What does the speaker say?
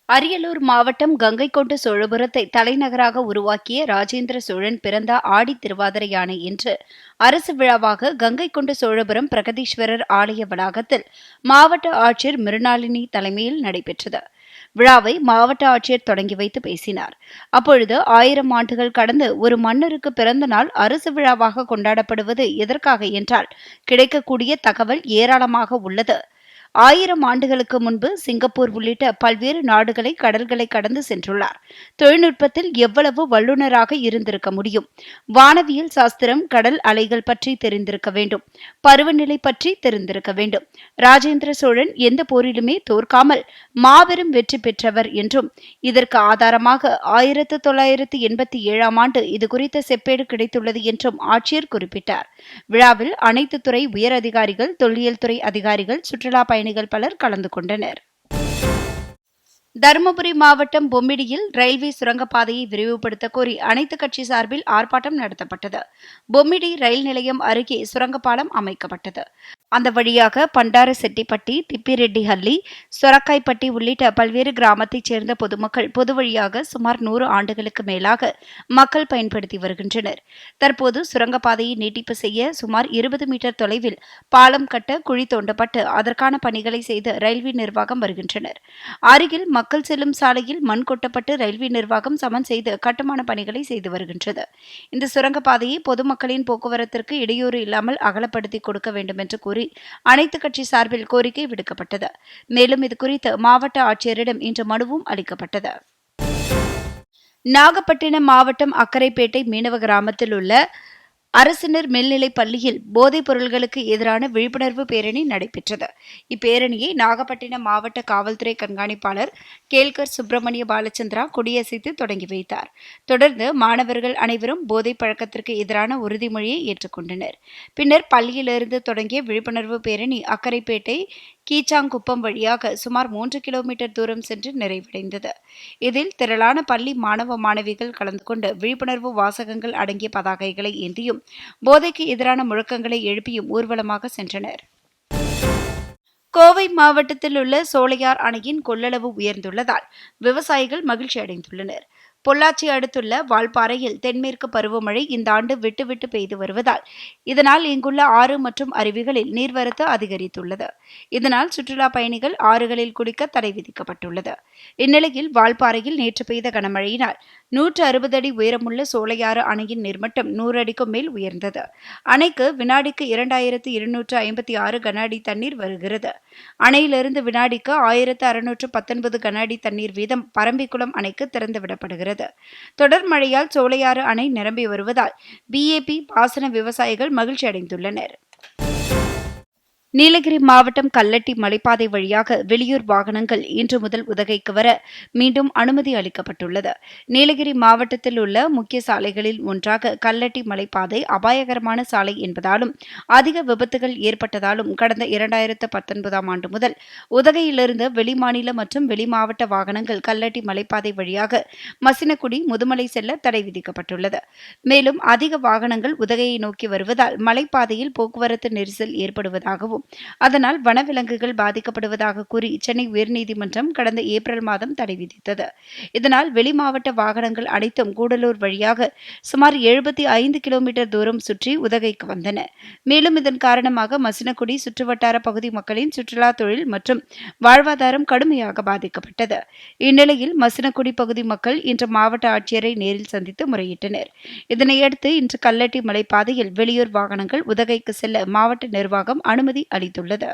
அரியலூர் மாவட்டம் கங்கைகொண்ட சோழபுரத்தை தலைநகராக உருவாக்கிய ராஜேந்திர சோழன் பிறந்த ஆடி திருவாதிரை யானை இன்று அரசு விழாவாக கங்கைகொண்ட சோழபுரம் பிரகதீஸ்வரர் ஆலய வளாகத்தில் மாவட்ட ஆட்சியர் மிருணாளினி தலைமையில் நடைபெற்றது. விழாவை மாவட்ட ஆட்சியர் தொடங்கி வைத்து பேசினார். அப்பொழுது 1000 ஆண்டுகள் கடந்து ஒரு மன்னருக்கு பிறந்த நாள் அரசு விழாவாக கொண்டாடப்படுவது எதற்காக என்றால் கிடைக்கக்கூடிய தகவல் ஏராளமாக உள்ளது. 1000 ஆண்டுகளுக்கு முன்பு சிங்கப்பூர் உள்ளிட்ட பல்வேறு நாடுகளை கடல்களை கடந்து சென்றுள்ளார். தொழில்நுட்பத்தில் எவ்வளவு வல்லுநராக இருந்திருக்க முடியும்? வானவியல் சாஸ்திரம், கடல் அலைகள் பற்றி தெரிந்திருக்க வேண்டும். பருவநிலை பற்றி தெரிந்திருக்க வேண்டும். ராஜேந்திர சோழன் எந்த போரிலுமே தோற்காமல் மாபெரும் வெற்றி பெற்றவர் என்றும் இதற்கு ஆதாரமாக 1987 ஆண்டு இதுகுறித்த செப்பேடு கிடைத்துள்ளது என்றும் ஆட்சியர் குறிப்பிட்டார். விழாவில் அனைத்து துறை உயர் அதிகாரிகள், தொல்லியல் துறை அதிகாரிகள், சுற்றுலா பயணிகள் பலர் கலந்து கொண்டனர். தருமபுரி மாவட்டம் பொம்மிடியில் ரயில்வே சுரங்கப்பாதையை விரிவுபடுத்த கோரி அனைத்து கட்சி சார்பில் ஆர்ப்பாட்டம் நடத்தப்பட்டது. பொம்மிடி ரயில் நிலையம் அருகே சுரங்கப்பாலம் அமைக்கப்பட்டது. அந்த வழியாக பண்டாரசெட்டிப்பட்டி, திப்பிரெட்டிஹள்ளி, சொரக்காய்பட்டி உள்ளிட்ட பல்வேறு கிராமத்தைச் சேர்ந்த பொதுமக்கள் பொது வழியாக சுமார் 100 ஆண்டுகளுக்கு மேலாக மக்கள் பயன்படுத்தி வருகின்றனர். தற்போது சுரங்கப்பாதையை நீட்டிப்பு செய்ய சுமார் 20 மீட்டர் தொலைவில் பாலம் கட்ட குழி தோண்டப்பட்டு அதற்கான பணிகளை செய்து ரயில்வே நிர்வாகம் வருகின்றனர். அருகில் மக்கள் செல்லும் சாலையில் மண் கொட்டப்பட்டு ரயில்வே நிர்வாகம் சமன் செய்து கட்டுமான பணிகளை செய்து வருகின்றது. இந்த சுரங்கப்பாதையை பொதுமக்களின் போக்குவரத்திற்கு இடையூறு இல்லாமல் அகலப்படுத்தி கொடுக்க வேண்டும் என்று கூறி அனைத்து கட்சி சார்பில் கோரிக்கை விடுக்கப்பட்டது. மேலும் இதுகுறித்து மாவட்ட ஆட்சியரிடம் இன்று மனுவும் அளிக்கப்பட்டது. நாகப்பட்டினம் மாவட்டம் அக்கரைப்பேட்டை மீனவ கிராமத்தில் உள்ள அரசினர் மேல்நிலைப் பள்ளியில் போதைப் பொருள்களுக்கு எதிரான விழிப்புணர்வு பேரணி நடைபெற்றது. இப்பேரணியை நாகப்பட்டினம் மாவட்ட காவல்துறை கண்காணிப்பாளர் கேல்கர் சுப்பிரமணிய பாலச்சந்திரா கொடியசைத்து தொடங்கி வைத்தார். தொடர்ந்து மாணவர்கள் அனைவரும் போதைப் பழக்கத்திற்கு எதிரான உறுதிமொழியை ஏற்றுக்கொண்டனர். பின்னர் பள்ளியிலிருந்து தொடங்கிய விழிப்புணர்வு பேரணி அக்கரைப்பேட்டை கீச்சாங்குப்பம் வழியாக சுமார் 3 கிலோமீட்டர் தூரம் சென்று நிறைவடைந்தது. இதில் திரளான பள்ளி மாணவ மாணவிகள் கலந்து கொண்டு விழிப்புணர்வு வாசகங்கள் அடங்கிய பதாகைகளை ஏந்தியும் போதைக்கு எதிரான முழக்கங்களை எழுப்பியும் ஊர்வலமாக சென்றனர். கோவை மாவட்டத்தில் உள்ள சோலையார் அணையின் கொள்ளளவு உயர்ந்துள்ளதால் விவசாயிகள் மகிழ்ச்சி அடைந்துள்ளனர். பொள்ளாச்சி அடுத்துள்ள வால்பாறையில் தென்மேற்கு பருவமழை இந்த ஆண்டு விட்டு விட்டு பெய்து வருவதால் இதனால் இங்குள்ள ஆறு மற்றும் அருவிகளில் நீர்வரத்து அதிகரித்துள்ளது. இதனால் சுற்றுலா பயணிகள் ஆறுகளில் குளிக்க தடை விதிக்கப்பட்டுள்ளது. இந்நிலையில் வால்பாறையில் நேற்று பெய்த கனமழையினால் 160 அடி உயரமுள்ள சோலையாறு அணையின் நீர்மட்டம் 100 அடிக்கும் மேல் உயர்ந்தது. அணைக்கு வினாடிக்கு 2256 கன அடி தண்ணீர் வருகிறது. அணையிலிருந்து வினாடிக்கு 1619 கன அடி தண்ணீர் வீதம் பரம்பிக்குளம் அணைக்கு திறந்துவிடப்படுகிறது. தொடர் மழையால் சோலையாறு அணை நிரம்பி வருவதால் பிஏபி பாசன விவசாயிகள் மகிழ்ச்சி அடைந்துள்ளனர். நீலகிரி மாவட்டம் கல்லட்டி மலைப்பாதை வழியாக வெளியூர் வாகனங்கள் இன்று முதல் உதகைக்கு வர மீண்டும் அனுமதி அளிக்கப்பட்டுள்ளது. நீலகிரி மாவட்டத்தில் உள்ள முக்கிய சாலைகளில் ஒன்றாக கல்லட்டி மலைப்பாதை அபாயகரமான சாலை என்பதாலும் அதிக விபத்துகள் ஏற்பட்டதாலும் கடந்த 2019 ஆண்டு முதல் உதகையிலிருந்து வெளிமாநில மற்றும் வெளிமாவட்ட வாகனங்கள் கல்லட்டி மலைப்பாதை வழியாக மசினகுடி, முதுமலை செல்ல தடை விதிக்கப்பட்டுள்ளது. மேலும் அதிக வாகனங்கள் உதகையை நோக்கி வருவதால் மலைப்பாதையில் போக்குவரத்து நெரிசல் ஏற்படுவதாகவும் அதனால் வனவிலங்குகள் பாதிக்கப்படுவதாக கூறி சென்னை உயர்நீதிமன்றம் கடந்த ஏப்ரல் மாதம் தடை விதித்தது. இதனால் வெளிமாவட்ட வாகனங்கள் அனைத்தும் கூடலூர் வழியாக சுமார் 75 கிலோமீட்டர் தூரம் சுற்றி உதகைக்கு வந்தன. மேலும் இதன் காரணமாக மசினகுடி சுற்றுவட்டார பகுதி மக்களின் சுற்றுலா தொழில் மற்றும் வாழ்வாதாரம் கடுமையாக பாதிக்கப்பட்டது. இந்நிலையில் மசினகுடி பகுதி மக்கள் இன்று மாவட்ட ஆட்சியரை நேரில் சந்தித்து முறையிட்டனர். இதனையடுத்து இன்று கல்லட்டி மலைப்பாதையில் வெளியூர் வாகனங்கள் உதகைக்கு செல்ல மாவட்ட நிர்வாகம் அனுமதி அளித்துள்ளது.